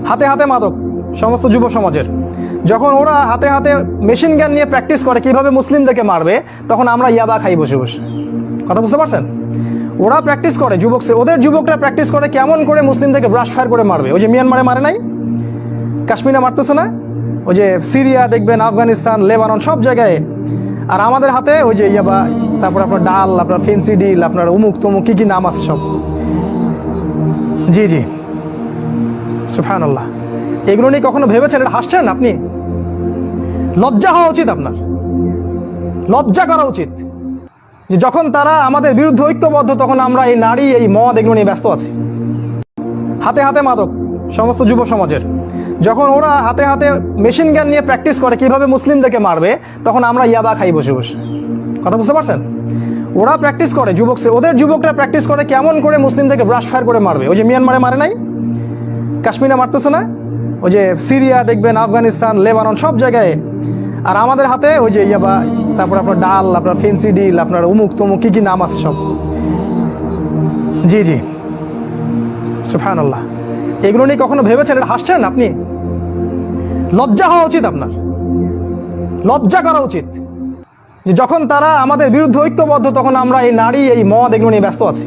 হাতে হাতে মাদক সমস্ত যুব সমাজের। যখন ওরা হাতে হাতে মেশিন গান নিয়ে প্র্যাকটিস করে কিভাবে মুসলিমদেরকে মারবে, তখন আমরা ইয়াবা খাই বসে বসে। কথা বুঝতে পারছেন? ওরা প্র্যাকটিস করে, ওদের যুবকরা প্র্যাকটিস করে কেমন করে মুসলিমদেরকে ব্রাশ ফায়ার করে মারবে। ওই যে মিয়ানমারে মারে নাই, কাশ্মীরে মারতেছে না, ওই যে সিরিয়া দেখবেন, আফগানিস্তান, লেবানন, সব জায়গায়। আর আমাদের হাতে ওই যে ইয়াবা, তারপর আপনার ডাল, আপনার ফেন্সি ডিল, আপনার উমুক তমুক কি কি নাম আছে সব। জি জি, সুবহানাল্লাহ। এগুলো নিয়ে কখনো ভেবেছেন? এটা হাসছেন আপনি? লজ্জা হওয়া উচিত আপনার, লজ্জা করা উচিত যে যখন তারা আমাদের বিরুদ্ধে ঐক্যবদ্ধ, তখন আমরা এই নারী, এই মদ, এগুলো নিয়ে ব্যস্ত আছি। হাতে হাতে মাদক সমস্ত যুব সমাজের। যখন ওরা হাতে হাতে মেশিন গান নিয়ে প্র্যাকটিস করে কিভাবে মুসলিমদেরকে মারবে, তখন আমরা ইয়াবা খাই বসে বসে। কথা বুঝতে পারছেন? ওরা প্র্যাকটিস করে, ওদের যুবকরা প্র্যাকটিস করে কেমন করে মুসলিমদেরকে ব্রাশ ফায়ার করে মারবে। ওই যে মিয়ানমারে মারে নাই, কাশ্মীরে মারতেছে না, ওই যে সিরিয়া দেখবেন, আফগানিস্তান, লেবানন, সব জায়গায়। আর আমাদের হাতে ওই যে ইয়াবা, তারপর আপনার ডাল, আপনার ফেন্সি ডিল, আপনার উমুক তমুক কি কি নাম আছে সব। জি জি, সুবহানাল্লাহ। এগুলো নিয়ে কখনো ভেবেছেন? এটা হাসছেন আপনি? লজ্জা হওয়া উচিত আপনার, লজ্জা করা উচিত যে যখন তারা আমাদের বিরুদ্ধে ঐক্যবদ্ধ, তখন আমরা এই নারী, এই মদ, এগুলো নিয়ে ব্যস্ত আছি।